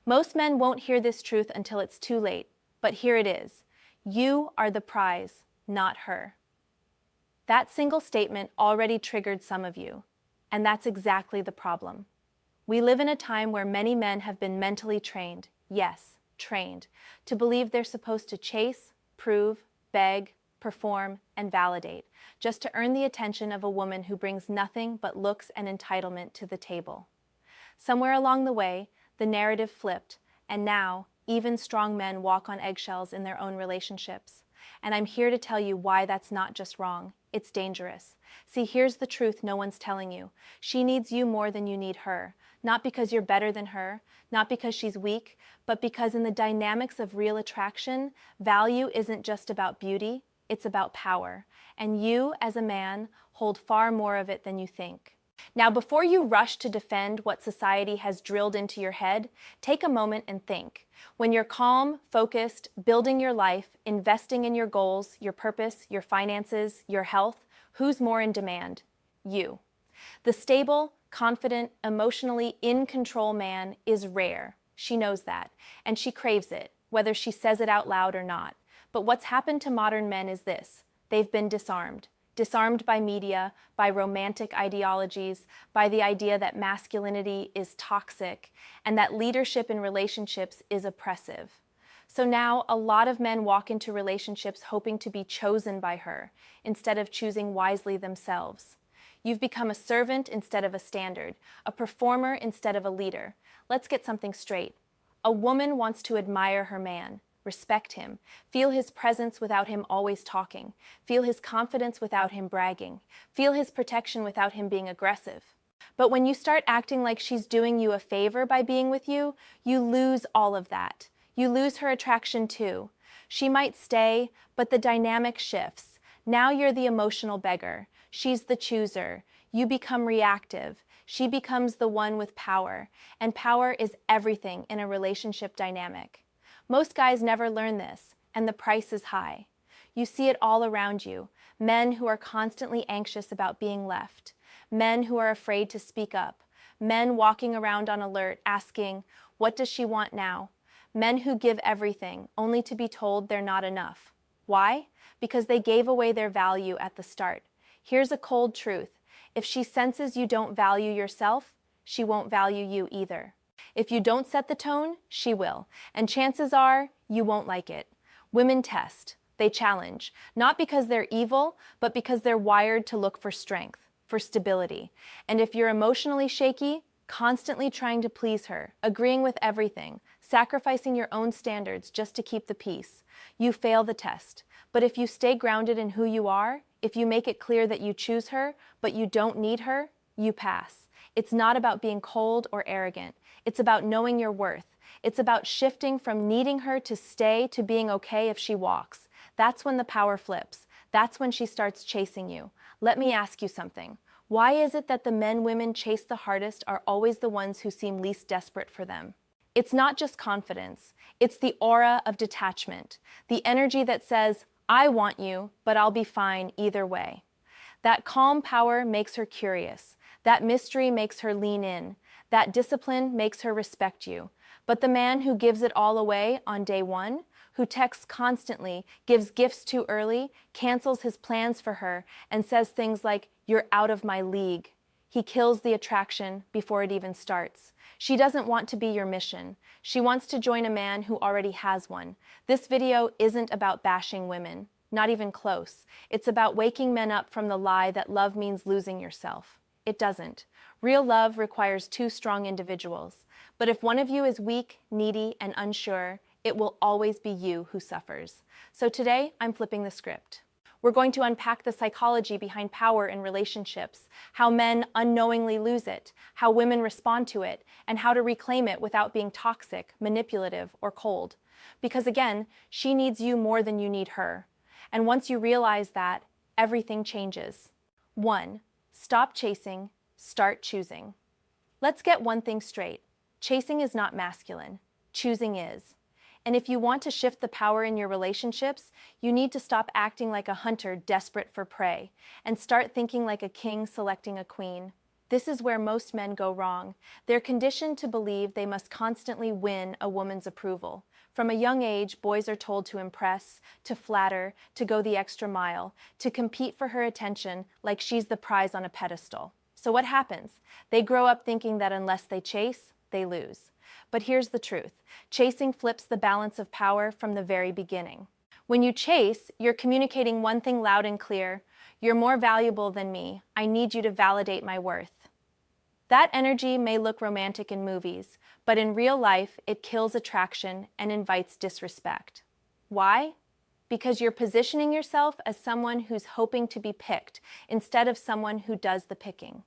Most men won't hear this truth until it's too late, but here it is. You are the prize, not her. That single statement already triggered some of you, and that's exactly the problem. We live in a time where many men have been mentally trained, yes, trained, to believe they're supposed to chase, prove, beg, perform, and validate, just to earn the attention of a woman who brings nothing but looks and entitlement to the table. Somewhere along the way, the narrative flipped, and now, even strong men walk on eggshells in their own relationships. And I'm here to tell you why that's not just wrong, it's dangerous. See, here's the truth no one's telling you. She needs you more than you need her. Not because you're better than her, not because she's weak, but because in the dynamics of real attraction, value isn't just about beauty, it's about power. And you, as a man, hold far more of it than you think. Now, before you rush to defend what society has drilled into your head, take a moment and think. When you're calm, focused, building your life, investing in your goals, your purpose, your finances, your health, who's more in demand? You. The stable, confident, emotionally in control man is rare. She knows that, and she craves it, whether she says it out loud or not. But what's happened to modern men is this: they've been disarmed. Disarmed by media, by romantic ideologies, by the idea that masculinity is toxic and that leadership in relationships is oppressive. So now a lot of men walk into relationships hoping to be chosen by her instead of choosing wisely themselves. You've become a servant instead of a standard, a performer instead of a leader. Let's get something straight. A woman wants to admire her man. Respect him. Feel his presence without him always talking. Feel his confidence without him bragging. Feel his protection without him being aggressive. But when you start acting like she's doing you a favor by being with you, you lose all of that. You lose her attraction too. She might stay, but the dynamic shifts. Now you're the emotional beggar. She's the chooser. You become reactive. She becomes the one with power. And power is everything in a relationship dynamic. Most guys never learn this, and the price is high. You see it all around you. Men who are constantly anxious about being left. Men who are afraid to speak up. Men walking around on alert asking, "What does she want now?" Men who give everything, only to be told they're not enough. Why? Because they gave away their value at the start. Here's a cold truth. If she senses you don't value yourself, she won't value you either. If you don't set the tone, she will, and chances are you won't like it. Women test, they challenge, not because they're evil, but because they're wired to look for strength, for stability. And if you're emotionally shaky, constantly trying to please her, agreeing with everything, sacrificing your own standards just to keep the peace, you fail the test. But if you stay grounded in who you are, if you make it clear that you choose her, but you don't need her, you pass. It's not about being cold or arrogant. It's about knowing your worth. It's about shifting from needing her to stay to being okay if she walks. That's when the power flips. That's when she starts chasing you. Let me ask you something. Why is it that the men women chase the hardest are always the ones who seem least desperate for them? It's not just confidence. It's the aura of detachment. The energy that says, "I want you, but I'll be fine either way." That calm power makes her curious. That mystery makes her lean in. That discipline makes her respect you. But the man who gives it all away on day one, who texts constantly, gives gifts too early, cancels his plans for her, and says things like, "You're out of my league," he kills the attraction before it even starts. She doesn't want to be your mission. She wants to join a man who already has one. This video isn't about bashing women, not even close. It's about waking men up from the lie that love means losing yourself. It doesn't. Real love requires two strong individuals. But if one of you is weak, needy, and unsure, it will always be you who suffers. So today, I'm flipping the script. We're going to unpack the psychology behind power in relationships, how men unknowingly lose it, how women respond to it, and how to reclaim it without being toxic, manipulative, or cold. Because again, she needs you more than you need her. And once you realize that, everything changes. 1. Stop chasing, start choosing. Let's get one thing straight. Chasing is not masculine. Choosing is. And if you want to shift the power in your relationships, you need to stop acting like a hunter desperate for prey and start thinking like a king selecting a queen. This is where most men go wrong. They're conditioned to believe they must constantly win a woman's approval. From a young age, boys are told to impress, to flatter, to go the extra mile, to compete for her attention like she's the prize on a pedestal. So what happens? They grow up thinking that unless they chase, they lose. But here's the truth. Chasing flips the balance of power from the very beginning. When you chase, you're communicating one thing loud and clear: you're more valuable than me. I need you to validate my worth. That energy may look romantic in movies, but in real life, it kills attraction and invites disrespect. Why? Because you're positioning yourself as someone who's hoping to be picked instead of someone who does the picking.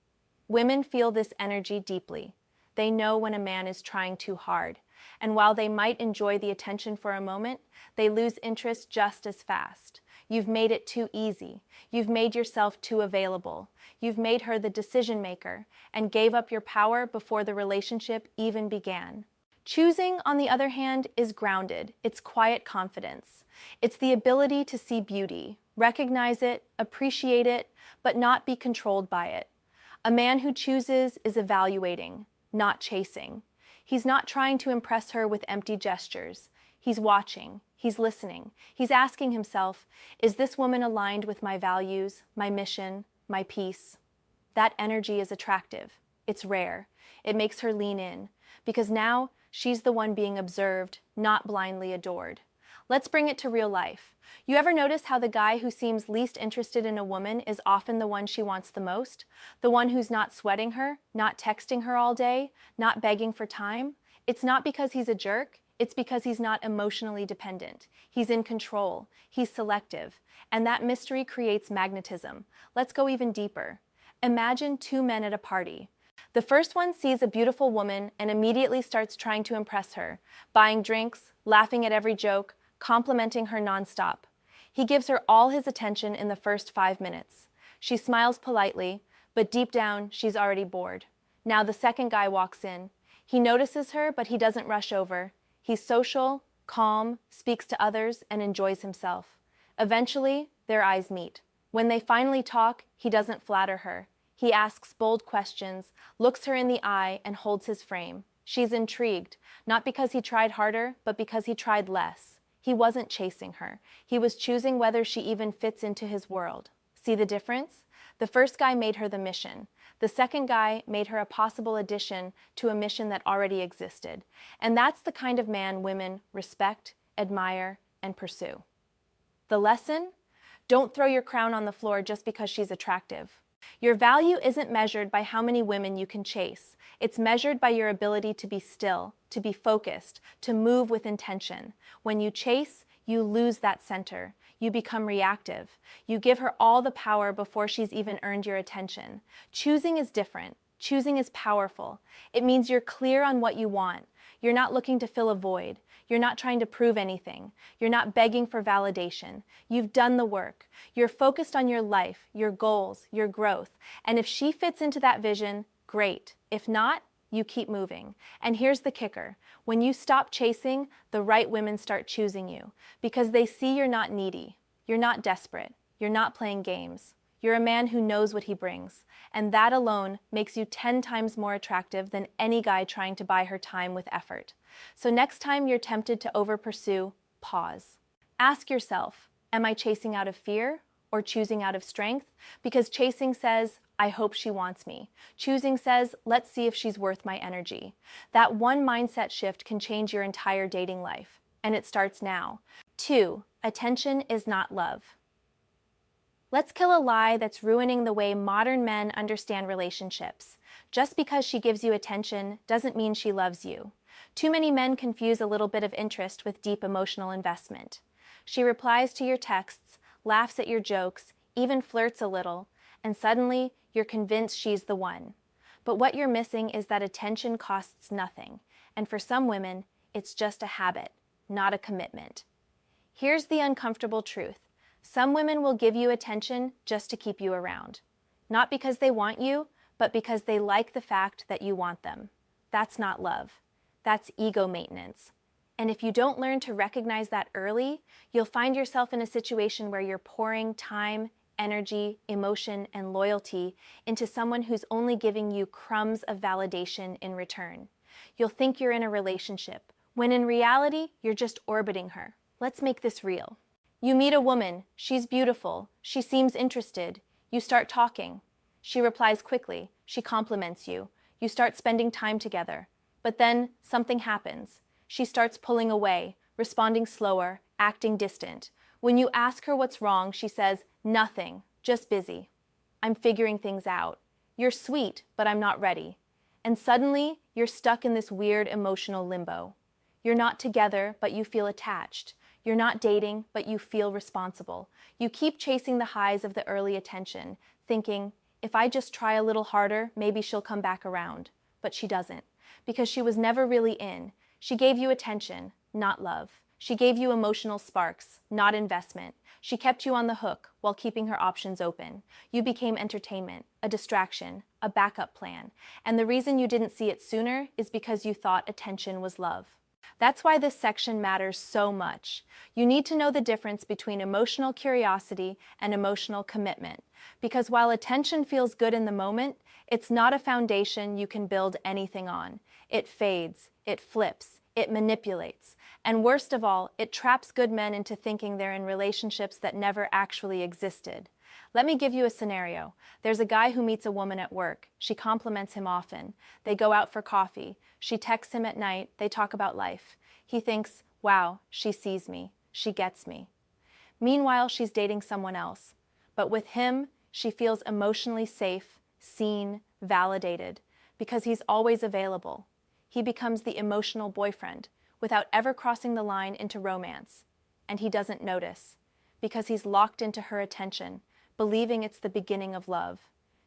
Women feel this energy deeply. They know when a man is trying too hard, and while they might enjoy the attention for a moment, they lose interest just as fast. You've made it too easy. You've made yourself too available. You've made her the decision maker and gave up your power before the relationship even began. Choosing, on the other hand, is grounded. It's quiet confidence. It's the ability to see beauty, recognize it, appreciate it, but not be controlled by it. A man who chooses is evaluating, not chasing. He's not trying to impress her with empty gestures. He's watching. He's listening. He's asking himself, is this woman aligned with my values, my mission, my peace? That energy is attractive. It's rare. It makes her lean in, because now she's the one being observed, not blindly adored. Let's bring it to real life. You ever notice how the guy who seems least interested in a woman is often the one she wants the most? The one who's not sweating her, not texting her all day, not begging for time? It's not because he's a jerk. It's because he's not emotionally dependent. He's in control. He's selective. And that mystery creates magnetism. Let's go even deeper. Imagine two men at a party. The first one sees a beautiful woman and immediately starts trying to impress her, buying drinks, laughing at every joke, complimenting her nonstop. He gives her all his attention in the first 5 minutes. She smiles politely, but deep down, she's already bored. Now the second guy walks in. He notices her, but he doesn't rush over. He's social, calm, speaks to others, and enjoys himself. Eventually, their eyes meet. When they finally talk, he doesn't flatter her. He asks bold questions, looks her in the eye, and holds his frame. She's intrigued, not because he tried harder, but because he tried less. He wasn't chasing her. He was choosing whether she even fits into his world. See the difference? The first guy made her the mission. The second guy made her a possible addition to a mission that already existed. And that's the kind of man women respect, admire, and pursue. The lesson? Don't throw your crown on the floor just because she's attractive. Your value isn't measured by how many women you can chase. It's measured by your ability to be still, to be focused, to move with intention. When you chase, you lose that center. You become reactive. You give her all the power before she's even earned your attention. Choosing is different. Choosing is powerful. It means you're clear on what you want. You're not looking to fill a void. You're not trying to prove anything. You're not begging for validation. You've done the work. You're focused on your life, your goals, your growth. And if she fits into that vision, great. If not, you keep moving. And here's the kicker. When you stop chasing, the right women start choosing you because they see you're not needy. You're not desperate. You're not playing games. You're a man who knows what he brings. And that alone makes you 10 times more attractive than any guy trying to buy her time with effort. So next time you're tempted to over-pursue, pause. Ask yourself, am I chasing out of fear or choosing out of strength? Because chasing says, I hope she wants me. Choosing says, let's see if she's worth my energy. That one mindset shift can change your entire dating life. And it starts now. 2. Attention is not love. Let's kill a lie that's ruining the way modern men understand relationships. Just because she gives you attention doesn't mean she loves you. Too many men confuse a little bit of interest with deep emotional investment. She replies to your texts, laughs at your jokes, even flirts a little, and suddenly you're convinced she's the one. But what you're missing is that attention costs nothing, and for some women, it's just a habit, not a commitment. Here's the uncomfortable truth. Some women will give you attention just to keep you around. Not because they want you, but because they like the fact that you want them. That's not love. That's ego maintenance. And if you don't learn to recognize that early, you'll find yourself in a situation where you're pouring time, energy, emotion, and loyalty into someone who's only giving you crumbs of validation in return. You'll think you're in a relationship, when in reality, you're just orbiting her. Let's make this real. You meet a woman, she's beautiful, she seems interested, you start talking. She replies quickly, she compliments you, you start spending time together. But then something happens. She starts pulling away, responding slower, acting distant. When you ask her what's wrong, she says, "Nothing, just busy. I'm figuring things out. You're sweet, but I'm not ready." And suddenly, you're stuck in this weird emotional limbo. You're not together, but you feel attached. You're not dating, but you feel responsible. You keep chasing the highs of the early attention, thinking, if I just try a little harder, maybe she'll come back around. But she doesn't, because she was never really in. She gave you attention, not love. She gave you emotional sparks, not investment. She kept you on the hook while keeping her options open. You became entertainment, a distraction, a backup plan. And the reason you didn't see it sooner is because you thought attention was love. That's why this section matters so much. You need to know the difference between emotional curiosity and emotional commitment. Because while attention feels good in the moment, it's not a foundation you can build anything on. It fades, it flips, it manipulates. And worst of all, it traps good men into thinking they're in relationships that never actually existed. Let me give you a scenario. There's a guy who meets a woman at work. She compliments him often. They go out for coffee. She texts him at night. They talk about life. He thinks, wow, she sees me. She gets me. Meanwhile, she's dating someone else. But with him, she feels emotionally safe, seen, validated, because he's always available. He becomes the emotional boyfriend, without ever crossing the line into romance. And he doesn't notice, because he's locked into her attention, believing it's the beginning of love.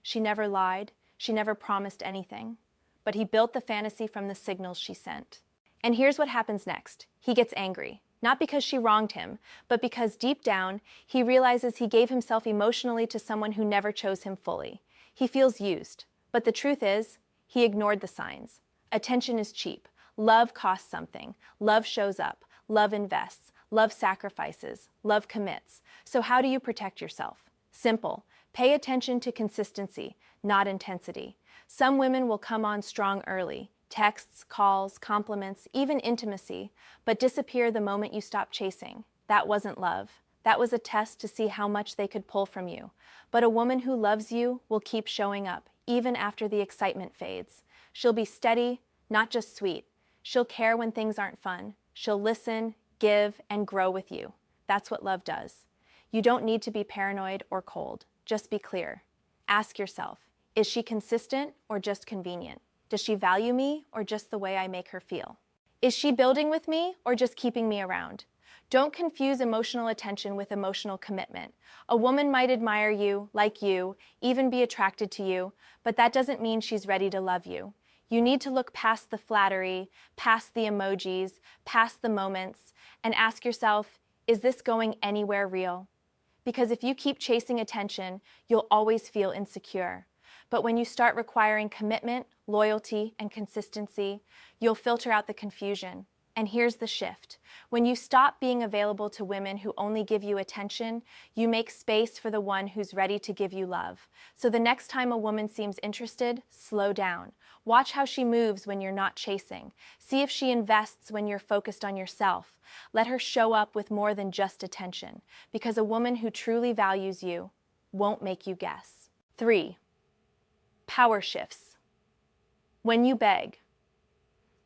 She never lied, she never promised anything, but he built the fantasy from the signals she sent. And here's what happens next. He gets angry, not because she wronged him, but because deep down, he realizes he gave himself emotionally to someone who never chose him fully. He feels used, but the truth is, he ignored the signs. Attention is cheap. Love costs something. Love shows up. Love invests. Love sacrifices. Love commits. So how do you protect yourself? Simple. Pay attention to consistency, not intensity. Some women will come on strong early. Texts, calls, compliments, even intimacy, but disappear the moment you stop chasing. That wasn't love. That was a test to see how much they could pull from you. But a woman who loves you will keep showing up, even after the excitement fades. She'll be steady, not just sweet. She'll care when things aren't fun. She'll listen, give, and grow with you. That's what love does. You don't need to be paranoid or cold. Just be clear. Ask yourself, is she consistent or just convenient? Does she value me or just the way I make her feel? Is she building with me or just keeping me around? Don't confuse emotional attention with emotional commitment. A woman might admire you, like you, even be attracted to you, but that doesn't mean she's ready to love you. You need to look past the flattery, past the emojis, past the moments, and ask yourself, is this going anywhere real? Because if you keep chasing attention, you'll always feel insecure. But when you start requiring commitment, loyalty, and consistency, you'll filter out the confusion. And here's the shift. When you stop being available to women who only give you attention, you make space for the one who's ready to give you love. So the next time a woman seems interested, slow down. Watch how she moves when you're not chasing. See if she invests when you're focused on yourself. Let her show up with more than just attention, because a woman who truly values you won't make you guess. 3. Power shifts. When you beg.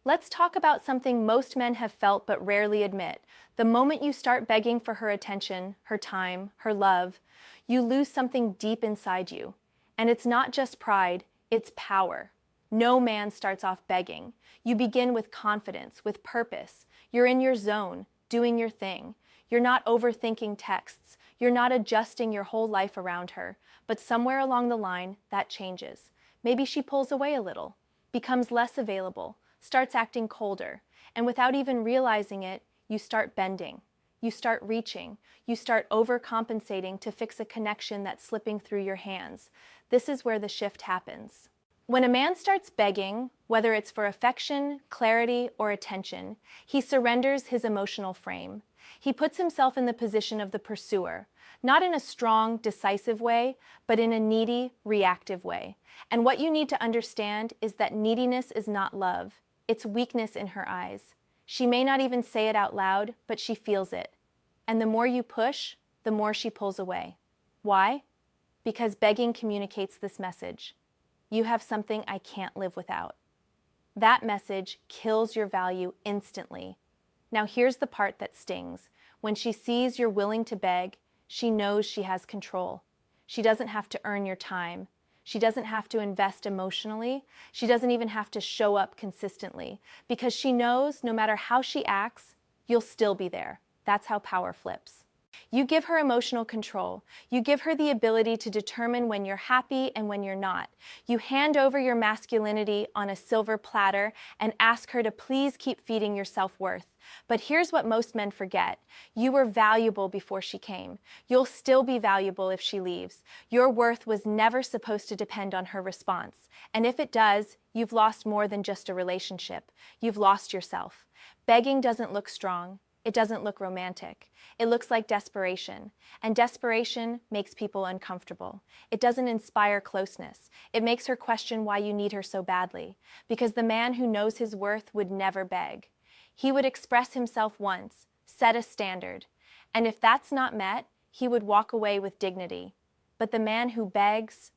Let's talk about something most men have felt but rarely admit. The moment you start begging for her attention, her time, her love, you lose something deep inside you. And it's not just pride, it's power. No man starts off begging. You begin with confidence, with purpose. You're in your zone, doing your thing. You're not overthinking texts. You're not adjusting your whole life around her. But somewhere along the line, that changes. Maybe she pulls away a little, becomes less available, starts acting colder, and without even realizing it, you start bending. You start reaching. You start overcompensating to fix a connection that's slipping through your hands. This is where the shift happens. When a man starts begging, whether it's for affection, clarity, or attention, he surrenders his emotional frame. He puts himself in the position of the pursuer, not in a strong, decisive way, but in a needy, reactive way. And what you need to understand is that neediness is not love. It's weakness in her eyes. She may not even say it out loud, but she feels it. And the more you push, the more she pulls away. Why? Because begging communicates this message. You have something I can't live without. That message kills your value instantly. Now here's the part that stings. When she sees you're willing to beg, she knows she has control. She doesn't have to earn your time. She doesn't have to invest emotionally. She doesn't even have to show up consistently, because she knows no matter how she acts, you'll still be there. That's how power flips. You give her emotional control. You give her the ability to determine when you're happy and when you're not. You hand over your masculinity on a silver platter and ask her to please keep feeding your self-worth. But here's what most men forget. You were valuable before she came. You'll still be valuable if she leaves. Your worth was never supposed to depend on her response. And if it does, you've lost more than just a relationship. You've lost yourself. Begging doesn't look strong. It doesn't look romantic. It looks like desperation, and desperation makes people uncomfortable. It doesn't inspire closeness. It makes her question why you need her so badly, because the man who knows his worth would never beg. He would express himself once, set a standard, and if that's not met, he would walk away with dignity. But the man who begs,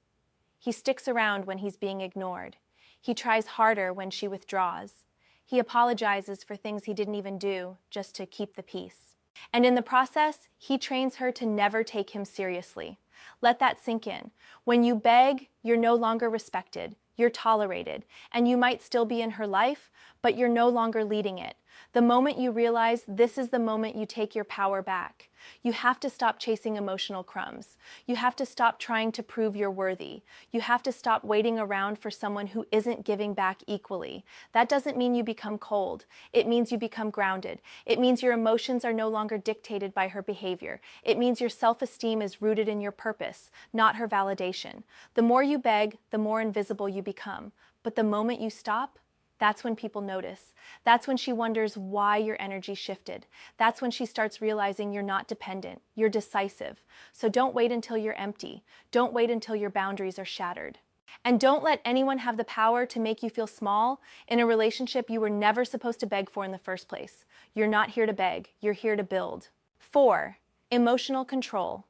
he sticks around when he's being ignored. He tries harder when she withdraws. He apologizes for things he didn't even do just to keep the peace. And in the process, he trains her to never take him seriously. Let that sink in. When you beg, you're no longer respected, you're tolerated, and you might still be in her life, but you're no longer leading it. The moment you realize this is the moment you take your power back. You have to stop chasing emotional crumbs. You have to stop trying to prove you're worthy. You have to stop waiting around for someone who isn't giving back equally. That doesn't mean you become cold. It means you become grounded. It means your emotions are no longer dictated by her behavior. It means your self-esteem is rooted in your purpose, not her validation. The more you beg, the more invisible you become. But the moment you stop, that's when people notice. That's when she wonders why your energy shifted. That's when she starts realizing you're not dependent, you're decisive. So don't wait until you're empty. Don't wait until your boundaries are shattered. And don't let anyone have the power to make you feel small in a relationship you were never supposed to beg for in the first place. You're not here to beg, you're here to build. 4. Emotional control,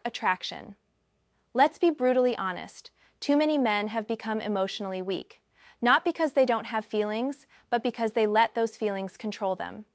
attraction. Let's be brutally honest. Too many men have become emotionally weak. Not because they don't have feelings, but because they let those feelings control them.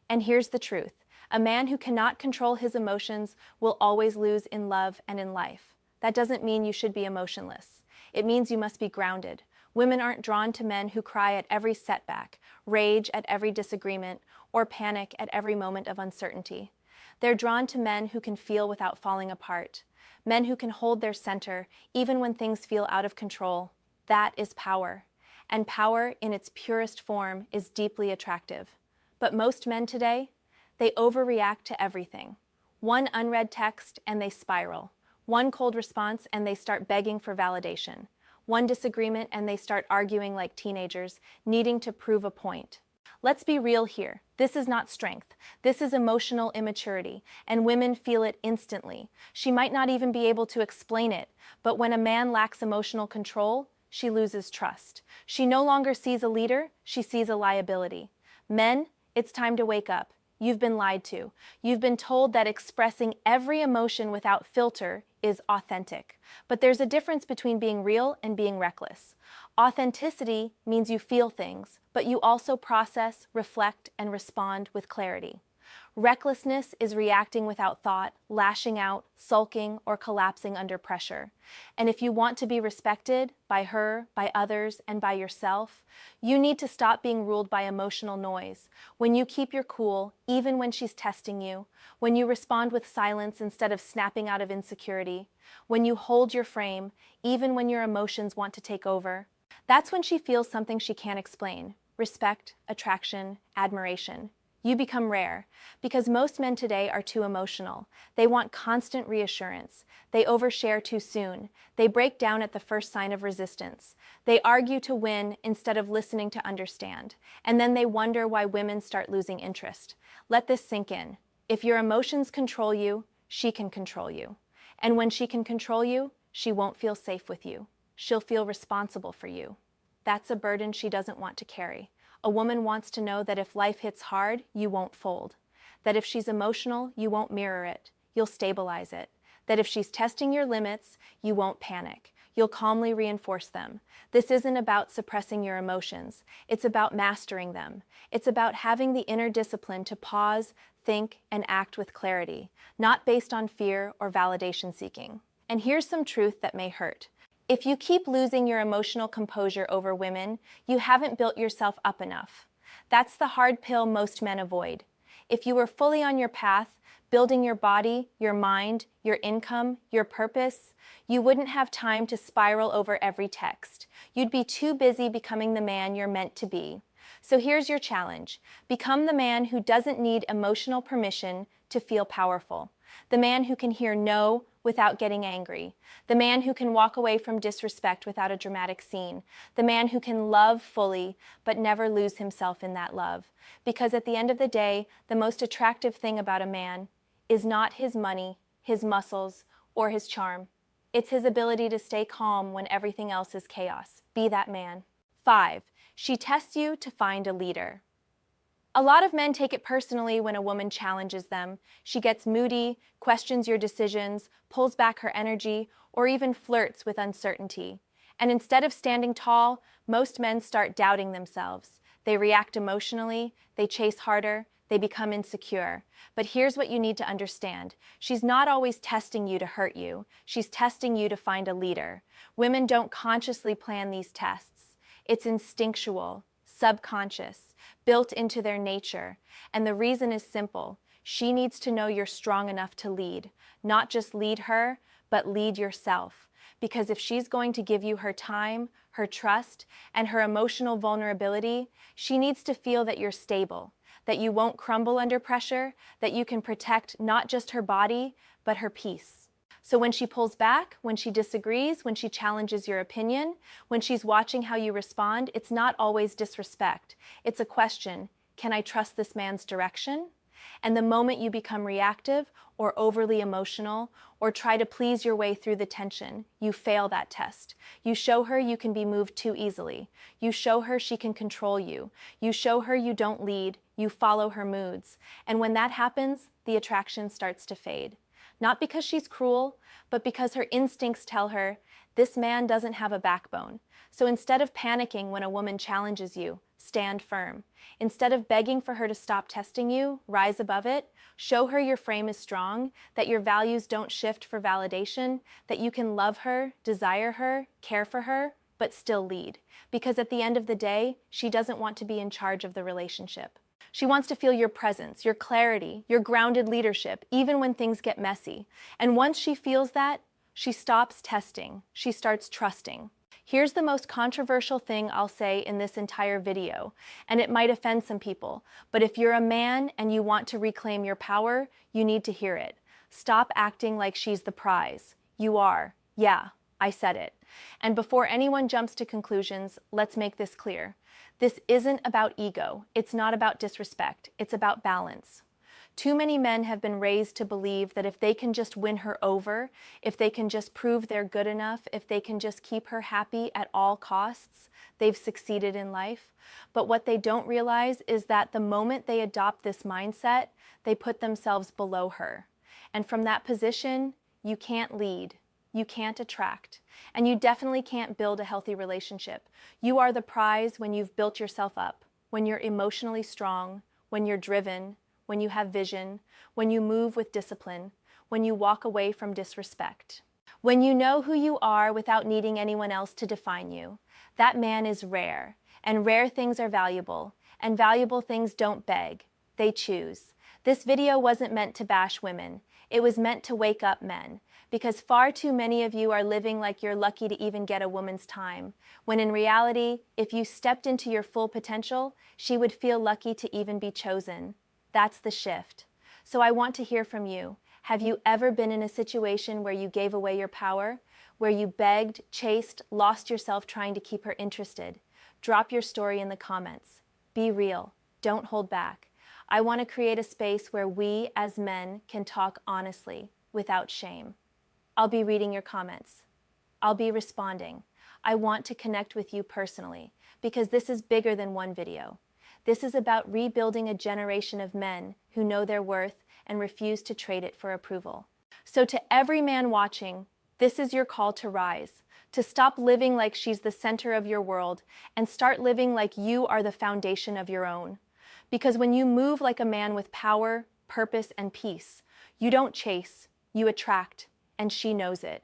And here's the truth. A man who cannot control his emotions will always lose in love and in life. That doesn't mean you should be emotionless. It means you must be grounded. Women aren't drawn to men who cry at every setback, rage at every disagreement, or panic at every moment of uncertainty. They're drawn to men who can feel without falling apart. Men who can hold their center even when things feel out of control. That is power. And power in its purest form is deeply attractive. But most men today, they overreact to everything. One unread text and they spiral. One cold response and they start begging for validation. One disagreement and they start arguing like teenagers, needing to prove a point. Let's be real here. This is not strength. This is emotional immaturity, and women feel it instantly. She might not even be able to explain it, but when a man lacks emotional control, she loses trust. She no longer sees a leader, she sees a liability. Men, it's time to wake up. You've been lied to. You've been told that expressing every emotion without filter is authentic. But there's a difference between being real and being reckless. Authenticity means you feel things, but you also process, reflect, and respond with clarity. Recklessness is reacting without thought, lashing out, sulking, or collapsing under pressure. And if you want to be respected by her, by others, and by yourself, you need to stop being ruled by emotional noise. When you keep your cool, even when she's testing you, when you respond with silence instead of snapping out of insecurity, when you hold your frame, even when your emotions want to take over, that's when she feels something she can't explain. Respect, attraction, admiration. You become rare, because most men today are too emotional. They want constant reassurance. They overshare too soon. They break down at the first sign of resistance. They argue to win instead of listening to understand. And then they wonder why women start losing interest. Let this sink in. If your emotions control you, she can control you. And when she can control you, she won't feel safe with you. She'll feel responsible for you. That's a burden she doesn't want to carry. A woman wants to know that if life hits hard, you won't fold. That if she's emotional, you won't mirror it. You'll stabilize it. That if she's testing your limits, you won't panic. You'll calmly reinforce them. This isn't about suppressing your emotions. It's about mastering them. It's about having the inner discipline to pause, think, and act with clarity, not based on fear or validation seeking. And here's some truth that may hurt. If you keep losing your emotional composure over women, you haven't built yourself up enough. That's the hard pill most men avoid. If you were fully on your path, building your body, your mind, your income, your purpose, you wouldn't have time to spiral over every text. You'd be too busy becoming the man you're meant to be. So here's your challenge. Become the man who doesn't need emotional permission to feel powerful. The man who can hear no without getting angry. The man who can walk away from disrespect without a dramatic scene. The man who can love fully but never lose himself in that love. Because at the end of the day, the most attractive thing about a man is not his money, his muscles, or his charm. It's his ability to stay calm when everything else is chaos. Be that man. 5. She tests you to find a leader. A lot of men take it personally when a woman challenges them. She gets moody, questions your decisions, pulls back her energy, or even flirts with uncertainty. And instead of standing tall, most men start doubting themselves. They react emotionally, they chase harder, they become insecure. But here's what you need to understand. She's not always testing you to hurt you. She's testing you to find a leader. Women don't consciously plan these tests. It's instinctual, subconscious, built into their nature. And the reason is simple. She needs to know you're strong enough to lead. Not just lead her, but lead yourself. Because if she's going to give you her time, her trust, and her emotional vulnerability, she needs to feel that you're stable, that you won't crumble under pressure, that you can protect not just her body, but her peace. So when she pulls back, when she disagrees, when she challenges your opinion, when she's watching how you respond, it's not always disrespect. It's a question, can I trust this man's direction? And the moment you become reactive or overly emotional or try to please your way through the tension, you fail that test. You show her you can be moved too easily. You show her she can control you. You show her you don't lead, you follow her moods. And when that happens, the attraction starts to fade. Not because she's cruel, but because her instincts tell her, this man doesn't have a backbone. So instead of panicking when a woman challenges you, stand firm. Instead of begging for her to stop testing you, rise above it. Show her your frame is strong, that your values don't shift for validation, that you can love her, desire her, care for her, but still lead. Because at the end of the day, she doesn't want to be in charge of the relationship. She wants to feel your presence, your clarity, your grounded leadership, even when things get messy. And once she feels that, she stops testing. She starts trusting. Here's the most controversial thing I'll say in this entire video, and it might offend some people, but if you're a man and you want to reclaim your power, you need to hear it. Stop acting like she's the prize. You are. Yeah, I said it. And before anyone jumps to conclusions, let's make this clear. This isn't about ego. It's not about disrespect. It's about balance. Too many men have been raised to believe that if they can just win her over, if they can just prove they're good enough, if they can just keep her happy at all costs, they've succeeded in life. But what they don't realize is that the moment they adopt this mindset, they put themselves below her. And from that position, you can't lead. You can't attract, and you definitely can't build a healthy relationship. You are the prize when you've built yourself up, when you're emotionally strong, when you're driven, when you have vision, when you move with discipline, when you walk away from disrespect. When you know who you are without needing anyone else to define you. That man is rare, and rare things are valuable, and valuable things don't beg, they choose. This video wasn't meant to bash women. It was meant to wake up men. Because far too many of you are living like you're lucky to even get a woman's time, when in reality, if you stepped into your full potential, she would feel lucky to even be chosen. That's the shift. So I want to hear from you. Have you ever been in a situation where you gave away your power? Where you begged, chased, lost yourself trying to keep her interested? Drop your story in the comments. Be real. Don't hold back. I want to create a space where we, as men, can talk honestly, without shame. I'll be reading your comments. I'll be responding. I want to connect with you personally, because this is bigger than one video. This is about rebuilding a generation of men who know their worth and refuse to trade it for approval. So to every man watching, this is your call to rise, to stop living like she's the center of your world and start living like you are the foundation of your own. Because when you move like a man with power, purpose, and peace, you don't chase, you attract, and she knows it.